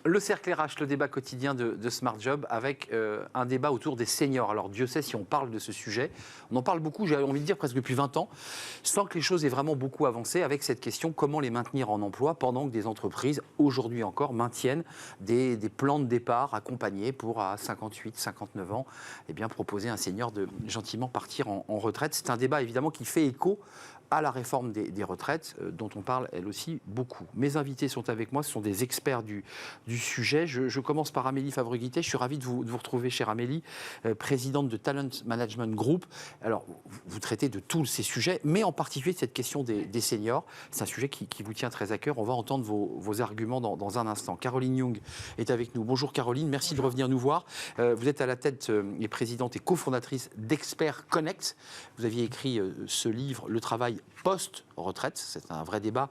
Le cercle RH, le débat quotidien de Smart Job, avec un débat autour des seniors. Alors Dieu sait si on parle de ce sujet. On en parle beaucoup, j'ai envie de dire presque depuis 20 ans, sans que les choses aient vraiment beaucoup avancé avec cette question, comment les maintenir en emploi pendant que des entreprises, aujourd'hui encore, maintiennent des plans de départ accompagnés pour, à 58, 59 ans, eh bien, proposer à un senior de gentiment partir en retraite. C'est un débat évidemment qui fait écho à la réforme des retraites, dont on parle elle aussi beaucoup. Mes invités sont avec moi, ce sont des experts du sujet. Je commence par Amélie Favre-Guittet. Je suis ravi de vous retrouver, chère Amélie, présidente de Talent Management Group. Alors, vous traitez de tous ces sujets, mais en particulier de cette question des seniors. C'est un sujet qui vous tient très à cœur. On va entendre vos arguments dans un instant. Caroline Young est avec nous. Bonjour Caroline, merci de revenir nous voir. Vous êtes à la tête et présidente et cofondatrice d'Expert Connect. Vous aviez écrit ce livre, Le travail post-retraite. C'est un vrai débat.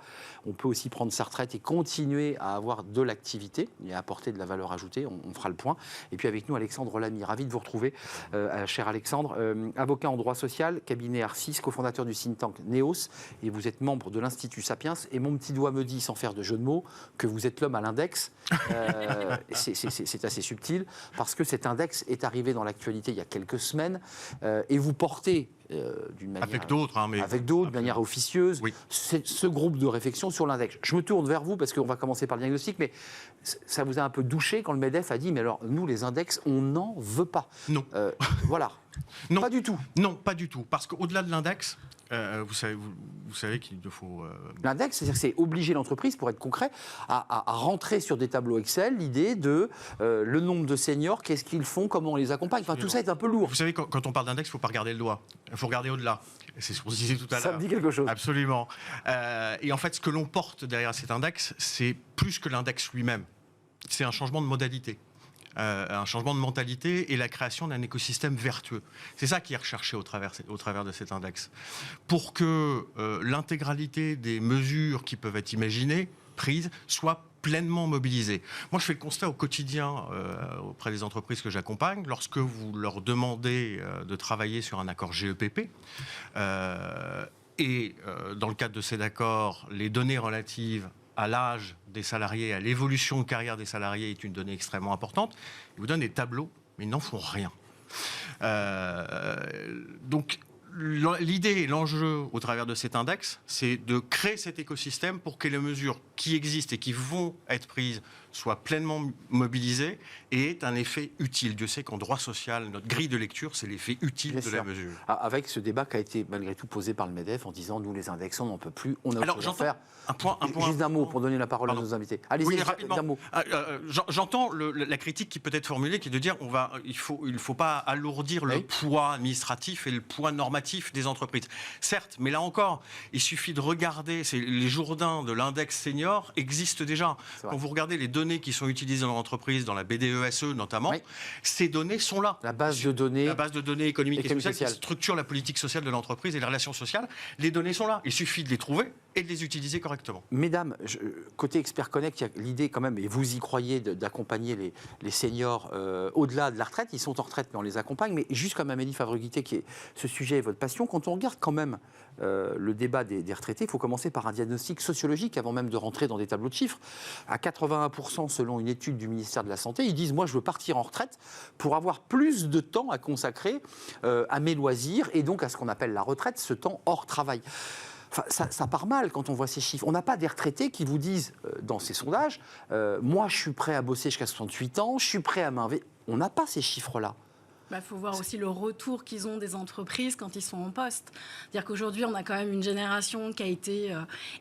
On peut aussi prendre sa retraite et continuer à avoir de l'activité et à apporter de la valeur ajoutée. On fera le point. Et puis avec nous, Alexandre Lamy. Ravi de vous retrouver, cher Alexandre. Avocat en droit social, cabinet Arcis, cofondateur du think tank NEOS. Et vous êtes membre de l'Institut Sapiens. Et mon petit doigt me dit, sans faire de jeu de mots, que vous êtes l'homme à l'index. C'est assez subtil, parce que cet index est arrivé dans l'actualité il y a quelques semaines. Et vous portez d'une manière... Avec d'autres, mais... Avec d'autres, de manière officieuse, oui. Ce groupe de réflexion sur l'index. Je me tourne vers vous, parce qu'on va commencer par le diagnostic, mais ça vous a un peu douché quand le MEDEF a dit, mais alors, nous, les index, on n'en veut pas. Non. Voilà. Non. Pas du tout. Non, pas du tout. Parce qu'au-delà de l'index, vous savez qu'il faut... L'index, c'est-à-dire que c'est obliger l'entreprise, pour être concret, à rentrer sur des tableaux Excel l'idée de le nombre de seniors, qu'est-ce qu'ils font, comment on les accompagne. Enfin, tout ça est un peu lourd. Vous savez, quand on parle d'index, il ne faut pas regarder le doigt. Il faut regarder au-delà. C'est ce qu'on se disait tout à l'heure. Ça me dit quelque chose. Absolument. Et en fait, ce que l'on porte derrière cet index, c'est plus que l'index lui-même. C'est un changement de modalité. Un changement de mentalité et la création d'un écosystème vertueux. C'est ça qui est recherché au travers de cet index. Pour que l'intégralité des mesures qui peuvent être imaginées, prises, soient pleinement mobilisées. Moi, je fais le constat au quotidien auprès des entreprises que j'accompagne, lorsque vous leur demandez de travailler sur un accord GEPP, et dans le cadre de cet accord, les données relatives à l'âge des salariés, à l'évolution de carrière des salariés est une donnée extrêmement importante. Ils vous donnent des tableaux, mais ils n'en font rien. Donc, l'idée et l'enjeu au travers de cet index, c'est de créer cet écosystème pour que les mesures qui existent et qui vont être prises soient pleinement mobilisées et aient un effet utile. Dieu sait qu'en droit social, notre grille de lecture, c'est l'effet utile de la mesure. Avec ce débat qui a été malgré tout posé par le MEDEF en disant nous les index, on n'en peut plus, on a autre chose à faire. Juste un mot pour donner la parole à nos invités. Allez-y, oui, rapidement. D'un mot. J'entends la critique qui peut être formulée, qui est de dire il faut pas alourdir le poids administratif et le poids normatif des entreprises. Certes, mais là encore, il suffit de regarder, les Jourdains de l'index senior existent déjà. Quand vous regardez les données qui sont utilisées dans l'entreprise, dans la BDESE notamment, ces données sont là. La base de données économiques et sociales qui structure la politique sociale de l'entreprise et les relations sociales, les données sont là. Il suffit de les trouver et de les utiliser correctement. Mesdames, côté Expert Connect, il y a l'idée quand même, et vous y croyez, d'accompagner les seniors au-delà de la retraite. Ils sont en retraite, mais on les accompagne. Mais juste comme Amélie Favre-Guittet, ce sujet est votre passion, quand on regarde quand même le débat des retraités, il faut commencer par un diagnostic sociologique avant même de rentrer dans des tableaux de chiffres. À 81%, selon une étude du ministère de la Santé, ils disent « moi, je veux partir en retraite pour avoir plus de temps à consacrer à mes loisirs et donc à ce qu'on appelle la retraite, ce temps hors travail ». Enfin, ça part mal quand on voit ces chiffres. On n'a pas des retraités qui vous disent, dans ces sondages, moi je suis prêt à bosser jusqu'à 68 ans, je suis prêt à m'investir. On n'a pas ces chiffres-là. Faut voir aussi le retour qu'ils ont des entreprises quand ils sont en poste. C'est-à-dire qu'aujourd'hui, on a quand même une génération qui a été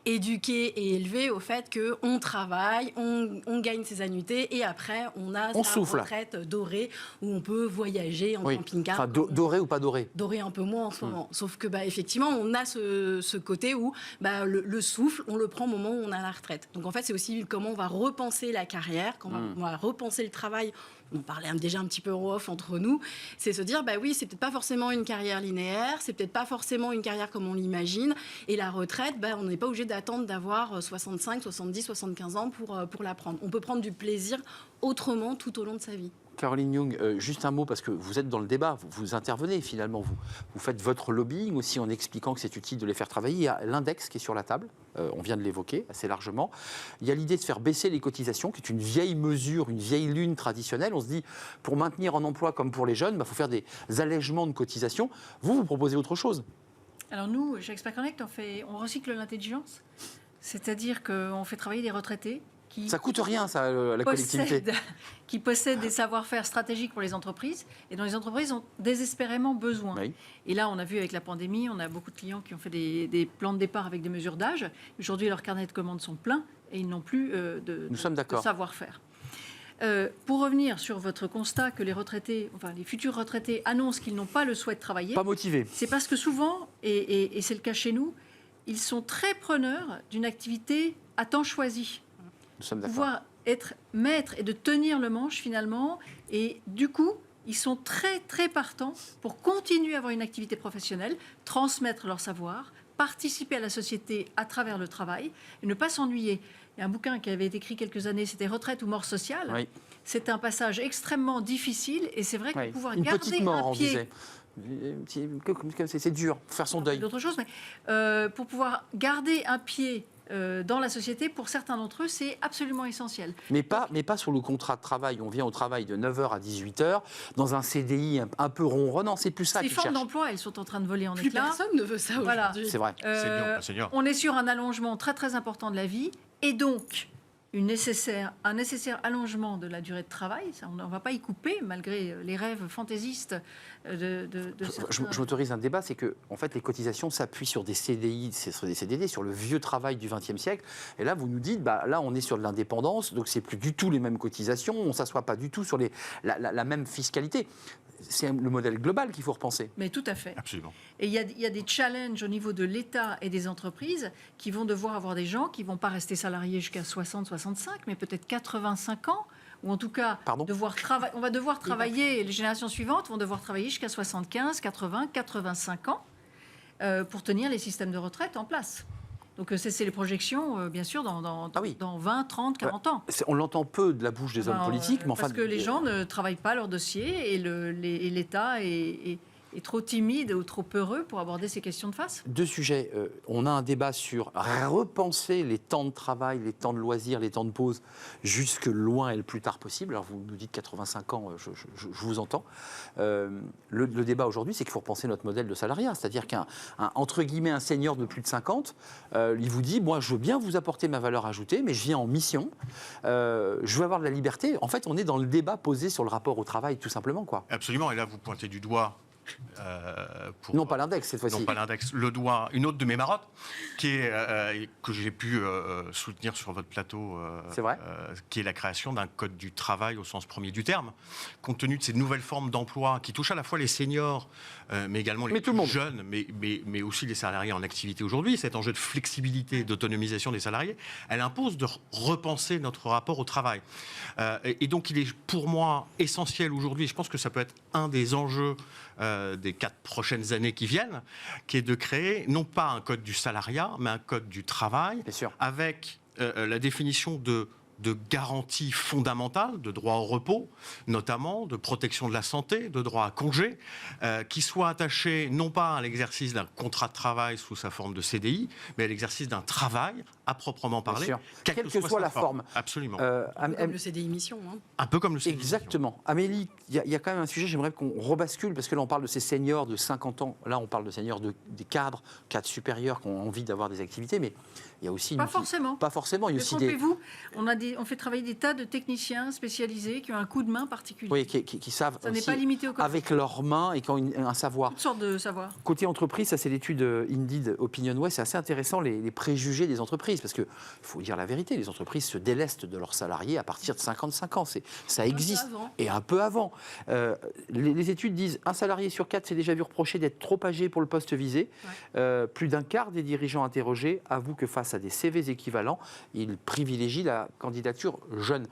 éduquée et élevée au fait qu'on travaille, on gagne ses annuités et après, on a sa retraite dorée où on peut voyager en camping-car. Enfin, doré ou pas doré ? Doré un peu moins en ce moment. Sauf que, effectivement, on a ce côté où le souffle, on le prend au moment où on a la retraite. Donc, en fait, c'est aussi comment on va repenser la carrière, comment on va repenser le travail. On parlait déjà un petit peu en off entre nous, c'est se dire, oui, c'est peut-être pas forcément une carrière linéaire, c'est peut-être pas forcément une carrière comme on l'imagine, et la retraite, on n'est pas obligé d'attendre d'avoir 65, 70, 75 ans pour la prendre. On peut prendre du plaisir autrement tout au long de sa vie. Caroline Young, juste un mot, parce que vous êtes dans le débat, vous intervenez finalement, vous faites votre lobbying aussi en expliquant que c'est utile de les faire travailler. Il y a l'index qui est sur la table, on vient de l'évoquer assez largement. Il y a l'idée de faire baisser les cotisations, qui est une vieille mesure, une vieille lune traditionnelle. On se dit, pour maintenir en emploi comme pour les jeunes, il faut faire des allègements de cotisations. Vous proposez autre chose. Alors nous, chez Expert Connect, on recycle l'intelligence, c'est-à-dire qu'on fait travailler des retraités qui Ça coûte rien, ça, la collectivité. qui possèdent des savoir-faire stratégiques pour les entreprises et dont les entreprises ont désespérément besoin. Oui. Et là, on a vu avec la pandémie, on a beaucoup de clients qui ont fait des plans de départ avec des mesures d'âge. Aujourd'hui, leurs carnets de commandes sont pleins et ils n'ont plus de savoir-faire. Pour revenir sur votre constat que les retraités, enfin les futurs retraités annoncent qu'ils n'ont pas le souhait de travailler, pas motivés. C'est parce que souvent, et c'est le cas chez nous, ils sont très preneurs d'une activité à temps choisi. Nous sommes d'accord. Pouvoir être maître et de tenir le manche finalement, et du coup, ils sont très très partants pour continuer à avoir une activité professionnelle, transmettre leur savoir, participer à la société à travers le travail et ne pas s'ennuyer. Il y a un bouquin qui avait été écrit quelques années, c'était Retraite ou mort sociale. Oui. C'est un passage extrêmement difficile et c'est vrai que pouvoir une garder petite mort, un pied... C'est dur, faire son deuil. D'autres choses, mais pour pouvoir garder un pied dans la société, pour certains d'entre eux, c'est absolument essentiel. Mais pas sur le contrat de travail. On vient au travail de 9h à 18h, dans un CDI un peu ronronnant. C'est plus ça qu'ils cherchent. Les formes d'emploi, elles sont en train de voler en Plus éclats. personne ne veut ça aujourd'hui. Voilà. C'est vrai. On est sur un allongement très très important de la vie et donc un nécessaire allongement de la durée de travail. Ça, on ne va pas y couper, malgré les rêves fantaisistes de je m'autorise un débat, c'est que en fait, les cotisations s'appuient sur des CDI, sur des CDD, sur le vieux travail du XXe siècle. Et là, vous nous dites, là, on est sur de l'indépendance, donc c'est plus du tout les mêmes cotisations, on ne s'assoit pas du tout sur la même fiscalité. C'est le modèle global qu'il faut repenser. Mais tout à fait. Absolument. Et il y a des challenges au niveau de l'État et des entreprises qui vont devoir avoir des gens qui ne vont pas rester salariés jusqu'à 60, 65, mais peut-être 85 ans, ou en tout cas, on va devoir travailler, les générations suivantes vont devoir travailler jusqu'à 75, 80, 85 ans pour tenir les systèmes de retraite en place. Donc c'est les projections, bien sûr, dans 20, 30, 40 ans. On l'entend peu de la bouche des hommes politiques. Mais parce que les gens ne travaillent pas leur dossier et l'État est trop timide ou trop peureux pour aborder ces questions de face. Deux sujets. On a un débat sur repenser les temps de travail, les temps de loisirs, les temps de pause, jusque loin et le plus tard possible. Alors vous nous dites 85 ans, je vous entends. Le débat aujourd'hui, c'est qu'il faut repenser notre modèle de salariat. C'est-à-dire entre guillemets, un senior de plus de 50, il vous dit, moi je veux bien vous apporter ma valeur ajoutée, mais je viens en mission, je veux avoir de la liberté. En fait, on est dans le débat posé sur le rapport au travail, tout simplement, quoi. Absolument, et là vous pointez du doigt non pas l'index cette fois-ci. Non pas l'index, le doigt, une autre de mes marottes que j'ai pu soutenir sur votre plateau, c'est vrai. Qui est la création d'un code du travail au sens premier du terme, compte tenu de ces nouvelles formes d'emploi qui touchent à la fois les seniors, mais également les plus jeunes, mais aussi les salariés en activité aujourd'hui. Cet enjeu de flexibilité, d'autonomisation des salariés, elle impose de repenser notre rapport au travail. Et donc il est pour moi essentiel aujourd'hui, je pense que ça peut être un des enjeux des 4 prochaines années qui viennent, qui est de créer non pas un code du salariat, mais un code du travail, avec la définition de garanties fondamentales, de droit au repos, notamment, de protection de la santé, de droit à congé, qui soient attachés non pas à l'exercice d'un contrat de travail sous sa forme de CDI, mais à l'exercice d'un travail à proprement parler, quelle que soit la forme. Absolument. Un peu comme le CDI mission. Hein. Un peu comme le CDI Exactement. mission. Amélie, il y a quand même un sujet, j'aimerais qu'on rebascule, parce que là on parle de ces seniors de 50 ans, là on parle de seniors des cadres supérieurs qui ont envie d'avoir des activités, mais il y a aussi... Pas forcément. Pas forcément. Il y a aussi trompez-vous, on fait travailler des tas de techniciens spécialisés qui ont un coup de main particulier. Oui, qui savent ça n'est pas limité au corps. avec leurs mains et qui ont un savoir. Toutes sortes de savoirs. Côté entreprise, ça c'est l'étude Indeed Opinion Way, c'est assez intéressant les préjugés des entreprises, parce qu'il faut dire la vérité, les entreprises se délestent de leurs salariés à partir de 55 ans. Ça existe. Et un peu avant. Les études disent un salarié sur 4 s'est déjà vu reprocher d'être trop âgé pour le poste visé. Ouais. Plus d'un quart des dirigeants interrogés avouent que face face à des CV équivalents, il privilégie la candidature jeune.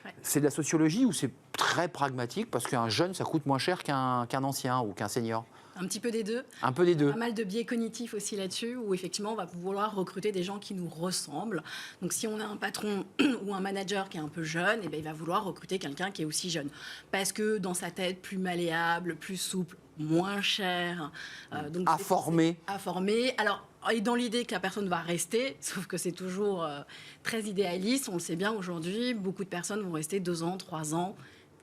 Ouais. C'est de la sociologie ou c'est très pragmatique parce qu'un jeune, ça coûte moins cher qu'un ancien ou qu'un senior? Un petit peu des deux. Un peu des deux. Pas mal de biais cognitifs aussi là-dessus, où effectivement, on va vouloir recruter des gens qui nous ressemblent. Donc, si on a un patron ou un manager qui est un peu jeune, eh bien, il va vouloir recruter quelqu'un qui est aussi jeune. Parce que dans sa tête, plus malléable, plus souple, moins cher. Donc, À former. À former. Alors, et dans l'idée que la personne va rester, sauf que c'est toujours très idéaliste, on le sait bien aujourd'hui, beaucoup de personnes vont rester 2 ans, 3 ans,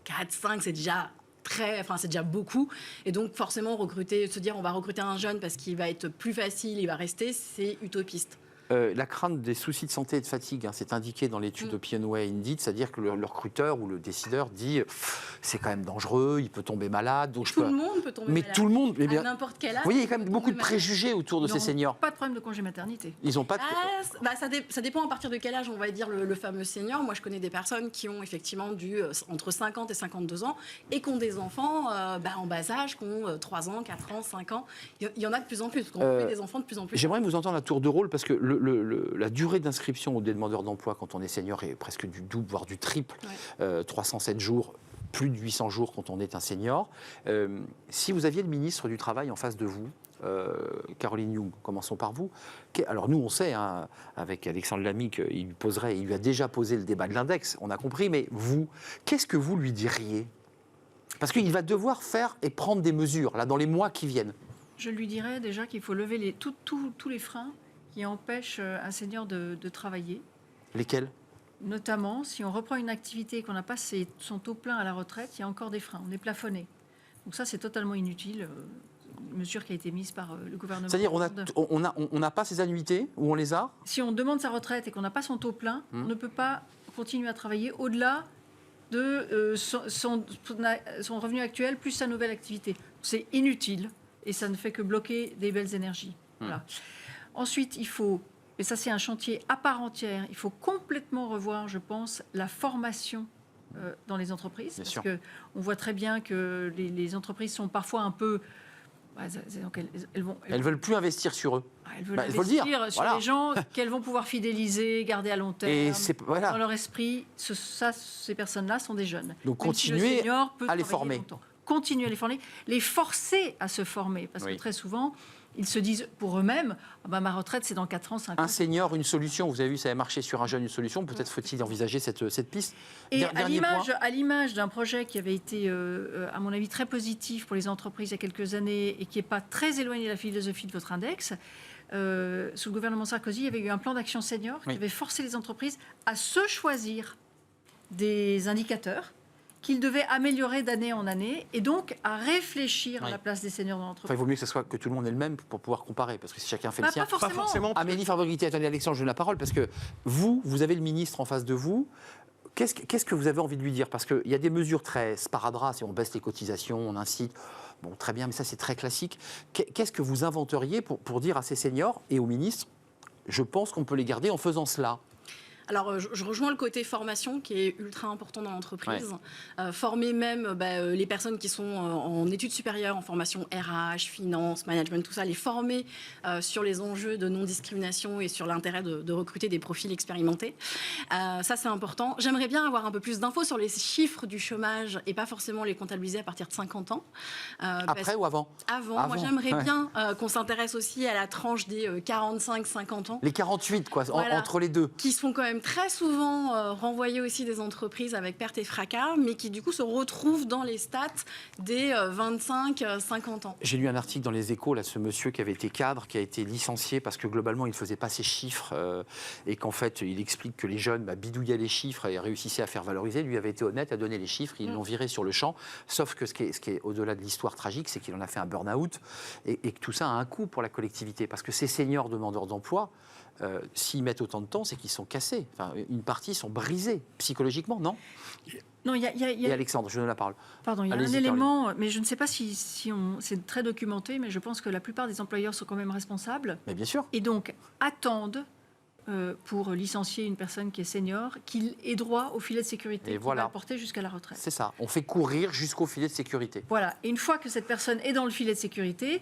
4, 5, c'est déjà c'est déjà beaucoup. Et donc, forcément, se dire on va recruter un jeune parce qu'il va être plus facile, il va rester, c'est utopiste. La crainte des soucis de santé et de fatigue, c'est indiqué dans l'étude Opinionway Indeed, c'est-à-dire que le recruteur ou le décideur dit c'est quand même dangereux, il peut tomber malade. Donc tout le monde peut tomber malade. Mais tout le monde, à n'importe quel âge. Vous voyez, il y a quand même beaucoup de préjugés autour de ces seniors. Pas de problème de congé maternité. Ils n'ont pas de... Ça dépend à partir de quel âge on va dire le fameux senior. Moi, je connais des personnes qui ont effectivement entre 50 et 52 ans et qui ont des enfants en bas âge, qui ont 3 ans, 4 ans, 5 ans. Il y en a de plus en plus, parce qu'on fait des enfants de plus en plus. J'aimerais vous entendre à tour de rôle, parce que la durée d'inscription au demandeur d'emploi quand on est senior est presque du double, voire du triple. 307 jours, plus de 800 jours quand on est un senior. Si vous aviez le ministre du Travail en face de vous, Caroline Young, commençons par vous. Alors nous, on sait, avec Alexandre Lamy, qu'il lui a déjà posé le débat de l'index, on a compris, mais vous, qu'est-ce que vous lui diriez? Parce qu'il va devoir faire et prendre des mesures, là, dans les mois qui viennent. Je lui dirais déjà qu'il faut lever tous les freins qui empêchent un senior de travailler. Lesquels? Notamment, si on reprend une activité et qu'on n'a pas son taux plein à la retraite, il y a encore des freins, on est plafonné. Donc ça, c'est totalement inutile, une mesure qui a été mise par le gouvernement. C'est-à-dire on n'a pas ces annuités, ou on les a? Si on demande sa retraite et qu'on n'a pas son taux plein, on ne peut pas continuer à travailler au-delà de son revenu actuel plus sa nouvelle activité. C'est inutile et ça ne fait que bloquer des belles énergies. Voilà. Ensuite, il faut, et ça c'est un chantier à part entière, il faut complètement revoir, je pense, la formation dans les entreprises. Bien parce sûr. qu'on voit très bien que les entreprises sont parfois un peu... Donc elles veulent plus investir sur eux. Elles veulent il faut le dire. sur les gens qu'elles vont pouvoir fidéliser, garder à long terme. Et dans leur esprit, ces personnes-là sont des jeunes. Donc continuer à les former. Continuer à les former, les forcer à se former. Parce que très souvent, ils se disent pour eux-mêmes, ma retraite c'est dans 4 ans, 5 ans. Un senior, une solution. Vous avez vu, ça avait marché sur un jeune, une solution. Peut-être faut-il envisager cette piste. Et à l'image d'un projet qui avait été, à mon avis, très positif pour les entreprises il y a quelques années et qui n'est pas très éloigné de la philosophie de votre index, sous le gouvernement Sarkozy, il y avait eu un plan d'action senior qui avait forcé les entreprises à se choisir des indicateurs qu'ils devaient améliorer d'année en année et donc à réfléchir à la place des seniors dans l'entreprise. Il vaut mieux que tout le monde ait le même pour pouvoir comparer, parce que si chacun fait le sien... Pas forcément. Amélie Fabriti, attendez Alexandre, je donne la parole, parce que vous avez le ministre en face de vous. Qu'est-ce que vous avez envie de lui dire? Parce qu'il y a des mesures très sparadrap, si on baisse les cotisations, on incite... Bon, très bien, mais ça c'est très classique. Qu'est-ce que vous inventeriez pour dire à ces seniors et au ministre, je pense qu'on peut les garder en faisant cela? Alors, je rejoins le côté formation qui est ultra important dans l'entreprise. Former même les personnes qui sont en études supérieures, en formation RH, finance, management, tout ça, les former sur les enjeux de non-discrimination et sur l'intérêt de recruter des profils expérimentés. Ça, c'est important. J'aimerais bien avoir un peu plus d'infos sur les chiffres du chômage et pas forcément les comptabiliser à partir de 50 ans. Après ou avant? Avant. Moi, j'aimerais bien qu'on s'intéresse aussi à la tranche des 45-50 ans. Les 48, quoi, entre les deux. Qui sont quand même très souvent renvoyés aussi des entreprises avec perte et fracas, mais qui du coup se retrouvent dans les stats des 25-50 ans. J'ai lu un article dans Les Échos, là, ce monsieur qui avait été cadre, qui a été licencié parce que globalement il ne faisait pas ses chiffres et qu'en fait il explique que les jeunes bidouillaient les chiffres et réussissaient à faire valoriser. Lui avait été honnête, a donné les chiffres, ils l'ont viré sur le champ. Sauf que ce qui est au-delà de l'histoire tragique, c'est qu'il en a fait un burn-out et que tout ça a un coût pour la collectivité parce que ces seniors demandeurs d'emploi, s'ils mettent autant de temps, c'est qu'ils sont cassés. Enfin, une partie sont brisés psychologiquement, non? Non, Et Alexandre, je donne la parole. Pardon, il y a un élément, mais je ne sais pas si c'est très documenté, mais je pense que la plupart des employeurs sont quand même responsables. Mais bien sûr. Et donc attendent pour licencier une personne qui est senior qu'il ait droit au filet de sécurité qui va porter jusqu'à la retraite. C'est ça. On fait courir jusqu'au filet de sécurité. Voilà. Et une fois que cette personne est dans le filet de sécurité,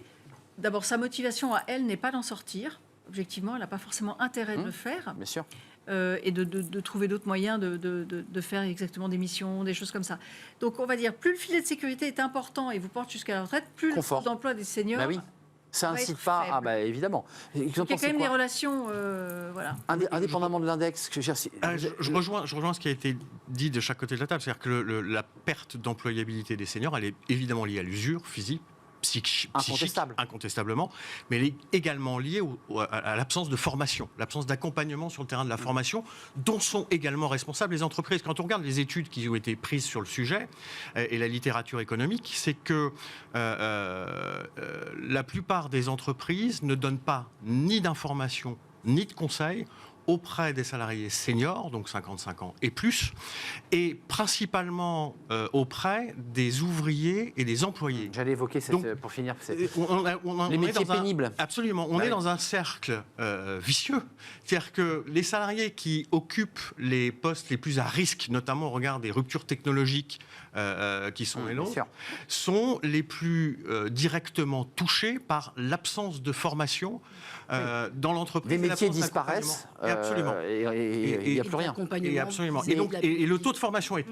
d'abord sa motivation à elle n'est pas d'en sortir. objectivement, elle n'a pas forcément intérêt de le faire. Bien sûr. Et de trouver d'autres moyens de faire exactement des missions, des choses comme ça. Donc, on va dire, plus le filet de sécurité est important et vous porte jusqu'à la retraite, plus le taux d'emploi des seniors... Bah oui. Ça incite pas, évidemment. Il y a quand même des relations, voilà. Indépendamment de l'index, je rejoins ce qui a été dit de chaque côté de la table, c'est-à-dire que la perte d'employabilité des seniors, elle est évidemment liée à l'usure physique, psychique, incontestablement, mais elle est également liée à l'absence de formation, l'absence d'accompagnement sur le terrain de la formation, dont sont également responsables les entreprises. Quand on regarde les études qui ont été prises sur le sujet et la littérature économique, c'est que la plupart des entreprises ne donnent pas ni d'informations ni de conseils auprès des salariés seniors, donc 55 ans et plus, et principalement auprès des ouvriers et des employés. J'allais évoquer pour finir les métiers pénibles. Absolument. On est dans un cercle vicieux. C'est-à-dire que les salariés qui occupent les postes les plus à risque, notamment au regard des ruptures technologiques qui sont les nôtres, sont les plus directement touchés par l'absence de formation dans l'entreprise. Des métiers disparaissent. Absolument. Et il n'y a plus rien. Et absolument. Et le taux de formation est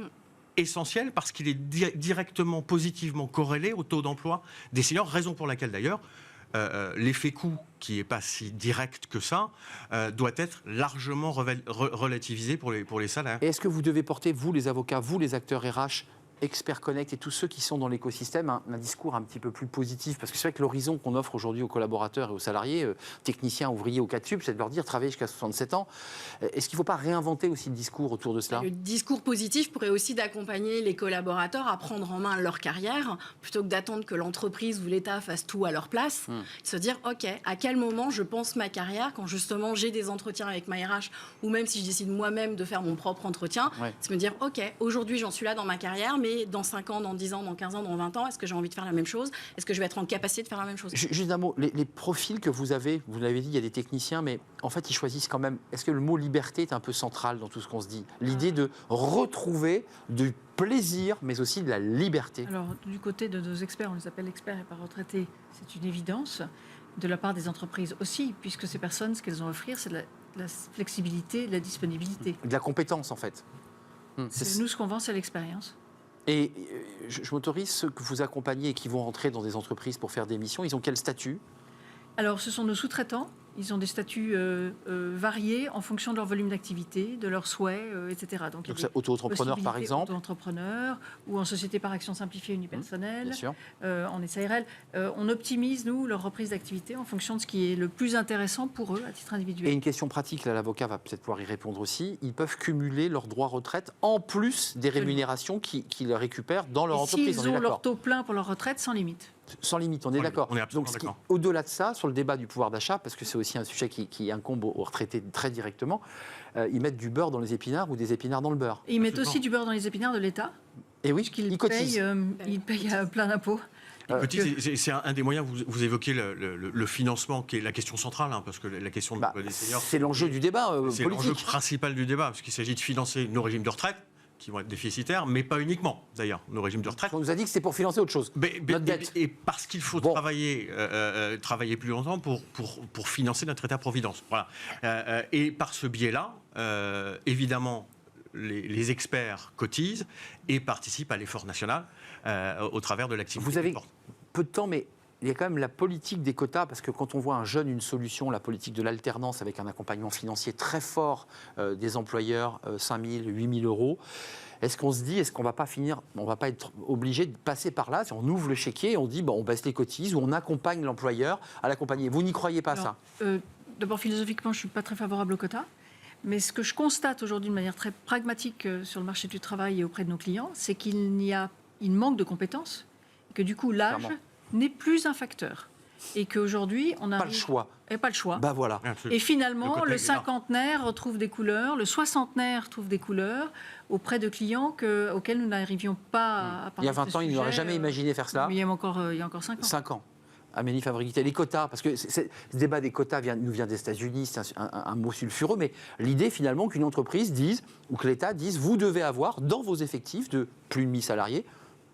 essentiel parce qu'il est directement, positivement corrélé au taux d'emploi des seniors, raison pour laquelle d'ailleurs l'effet coût, qui n'est pas si direct que ça, doit être largement relativisé pour les salaires. Et est-ce que vous devez porter, vous les avocats, vous les acteurs RH, Expert Connect et tous ceux qui sont dans l'écosystème, un discours un petit peu plus positif? Parce que c'est vrai que l'horizon qu'on offre aujourd'hui aux collaborateurs et aux salariés, techniciens, ouvriers au 4 sub, c'est de leur dire travailler jusqu'à 67 ans. Est-ce qu'il ne faut pas réinventer aussi le discours autour de cela? Le discours positif pourrait aussi d'accompagner les collaborateurs à prendre en main leur carrière, plutôt que d'attendre que l'entreprise ou l'État fasse tout à leur place. Se dire, OK, à quel moment je pense ma carrière, quand justement j'ai des entretiens avec ma RH, ou même si je décide moi-même de faire mon propre entretien, c'est me dire, OK, aujourd'hui j'en suis là dans ma carrière, mais dans 5 ans, dans 10 ans, dans 15 ans, dans 20 ans, est-ce que j'ai envie de faire la même chose? Est-ce que je vais être en capacité de faire la même chose? Juste un mot, les profils que vous avez, vous l'avez dit, il y a des techniciens, mais en fait, ils choisissent quand même... Est-ce que le mot liberté est un peu central dans tout ce qu'on se dit? L'idée de retrouver du plaisir, mais aussi de la liberté. Alors, du côté de nos experts, on les appelle experts et pas retraités, c'est une évidence. De la part des entreprises aussi, puisque ces personnes, ce qu'elles ont à offrir, c'est de la flexibilité, de la disponibilité. De la compétence, en fait. C'est nous, ce qu'on vend, c'est l'expérience. Et je m'autorise, ceux que vous accompagnez et qui vont rentrer dans des entreprises pour faire des missions, ils ont quel statut? Alors, ce sont nos sous-traitants. Ils ont des statuts variés en fonction de leur volume d'activité, de leurs souhaits, etc. Donc c'est auto-entrepreneur, par exemple? Auto-entrepreneur ou en société par action simplifiée unipersonnelle, en SARL. On optimise, nous, leur reprise d'activité en fonction de ce qui est le plus intéressant pour eux à titre individuel. Et une question pratique, là, l'avocat va peut-être pouvoir y répondre aussi. Ils peuvent cumuler leurs droits retraite en plus des rémunérations qu'ils récupèrent dans leur entreprise. S'ils ont leur taux plein pour leur retraite, sans limite. Sans limite, on est d'accord. On est absolument Donc, d'accord. Au-delà de ça, sur le débat du pouvoir d'achat, parce que c'est aussi un sujet qui incombe aux retraités très directement, ils mettent du beurre dans les épinards ou des épinards dans le beurre. Et ils mettent aussi du beurre dans les épinards de l'État. Et oui, ils cotisent. Ils payent plein d'impôts. C'est un des moyens, vous évoquez le financement, qui est la question centrale, parce que la question des seniors... C'est l'enjeu du débat politique. C'est l'enjeu principal du débat, parce qu'il s'agit de financer nos régimes de retraite, qui vont être déficitaires, mais pas uniquement, d'ailleurs, nos régimes de retraite. On nous a dit que c'est pour financer autre chose, notre dette. Et parce qu'il faut travailler plus longtemps pour financer notre État-providence. Voilà. Et par ce biais-là, évidemment, les experts cotisent et participent à l'effort national au travers de l'activité. Vous avez peu de temps, mais il y a quand même la politique des quotas, parce que quand on voit un jeune une solution, la politique de l'alternance avec un accompagnement financier très fort des employeurs, 5 000, 8 000 euros, est-ce qu'on se dit, est-ce qu'on ne va pas finir, on ne va pas être obligé de passer par là, si on ouvre le chéquier, on dit, on baisse les cotises, ou on accompagne l'employeur à l'accompagner? Vous n'y croyez pas, ça? D'abord, philosophiquement, je ne suis pas très favorable aux quotas. Mais ce que je constate aujourd'hui de manière très pragmatique sur le marché du travail et auprès de nos clients, c'est qu'il manque de compétences, et que du coup, l'âge n'est plus un facteur. Et qu'aujourd'hui, on a... Pas le choix. Et pas le choix. Bah voilà. Et finalement, le cinquantenaire retrouve des couleurs, le soixantenaire trouve des couleurs auprès de clients auxquels nous n'arrivions pas à parler. Il y a 20 ans, ils n'auraient jamais imaginé faire cela. Mais il y a encore 5 ans. 5 ans. Amélie Fabriguité, les quotas, parce que ce débat des quotas nous vient des États-Unis, c'est un mot sulfureux, mais l'idée finalement qu'une entreprise dise, ou que l'État dise, vous devez avoir dans vos effectifs de plus de 1000 salariés,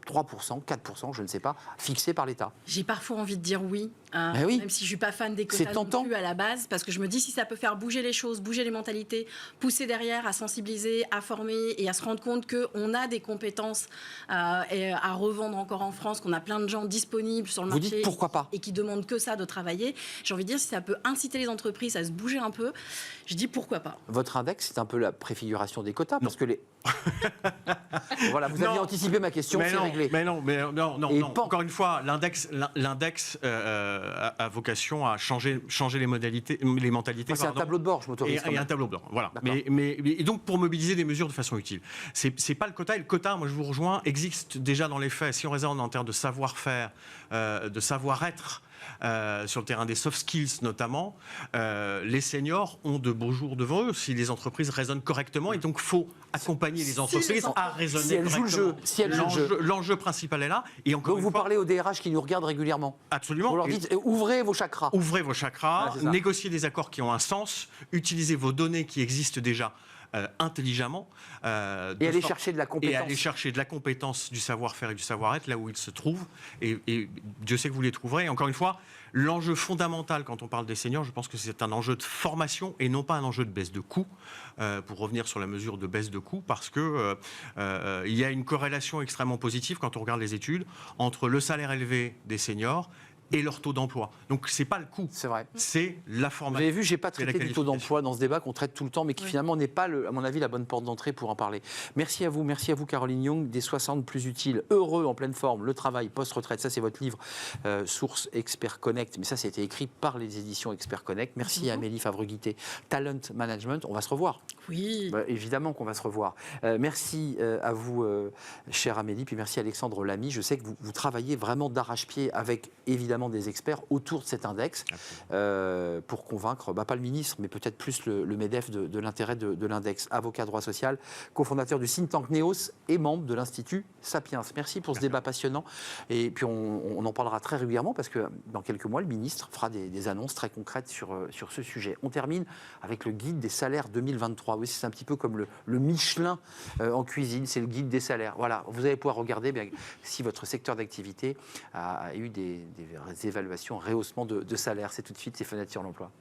3%, 4%, je ne sais pas, fixé par l'État. J'ai parfois envie de dire oui, oui. Même si je suis pas fan des C'est quotas non tentant. plus à la base, parce que je me dis si ça peut faire bouger les choses, bouger les mentalités, pousser derrière à sensibiliser, à former et à se rendre compte qu'on a des compétences et à revendre encore en France, qu'on a plein de gens disponibles sur le Vous marché dites pourquoi pas. et qui demandent que ça de travailler. J'ai envie de dire si ça peut inciter les entreprises à se bouger un peu, je dis pourquoi pas. Votre index, c'est un peu la préfiguration des quotas, parce que les... Voilà, vous aviez anticipé ma question, c'est réglé. Non. Et Encore une fois, l'index a vocation à changer les modalités, les mentalités. Enfin, c'est un pardon. tableau de bord, je m'autorise. Et un tableau blanc, voilà. D'accord. Et donc pour mobiliser des mesures de façon utile. C'est pas le quota. Et le quota, moi je vous rejoins, existe déjà dans les faits. Si on raisonne en termes de savoir-faire, de savoir-être, sur le terrain des soft skills notamment, les seniors ont de beaux jours devant eux si les entreprises raisonnent correctement. Et donc, il faut accompagner les entreprises à raisonner si elles jouent le jeu, correctement. si elles jouent le jeu. L'enjeu principal est là. Et encore Donc vous parlez aux DRH qui nous regardent régulièrement. Absolument. Vous leur dites, ouvrez vos chakras. Ouvrez vos chakras, Ah, c'est ça. négociez des accords qui ont un sens, utilisez vos données qui existent déjà intelligemment. Et aller chercher de la compétence. Et aller chercher de la compétence, du savoir-faire et du savoir-être là où ils se trouvent. Et Dieu sait que vous les trouverez. Et encore une fois, l'enjeu fondamental quand on parle des seniors, je pense que c'est un enjeu de formation et non pas un enjeu de baisse de coûts. Pour revenir sur la mesure de baisse de coûts, parce que il y a une corrélation extrêmement positive quand on regarde les études entre le salaire élevé des seniors et leur taux d'emploi. Donc c'est pas le coût, C'est vrai. c'est la Vous formation. avez vu, j'ai pas C'est la traité du taux qualification. d'emploi dans ce débat qu'on traite tout le temps, mais qui finalement n'est pas, à mon avis, la bonne porte d'entrée pour en parler. Merci à vous Caroline Young, des 60 plus utiles, heureux en pleine forme, le travail post-retraite, ça c'est votre livre, Source Expert Connect, mais ça c'était écrit par les éditions Expert Connect. Merci à Amélie Favre-Guittet, Talent Management, on va se revoir. Oui. Évidemment qu'on va se revoir. Merci à vous, chère Amélie, puis merci Alexandre Lamy. Je sais que vous travaillez vraiment d'arrache-pied avec évidemment des experts autour de cet index pour convaincre, pas le ministre, mais peut-être plus le MEDEF de l'intérêt de l'index. Avocat droit social, cofondateur du think tank NEOS et membre de l'Institut Sapiens. Merci pour ce débat passionnant. Et puis on en parlera très régulièrement parce que dans quelques mois, le ministre fera des annonces très concrètes sur ce sujet. On termine avec le guide des salaires 2023. Oui, c'est un petit peu comme le Michelin en cuisine, c'est le guide des salaires. Voilà, vous allez pouvoir regarder si votre secteur d'activité a eu des évaluations, rehaussement de salaire. C'est tout de suite ces fenêtres sur l'emploi.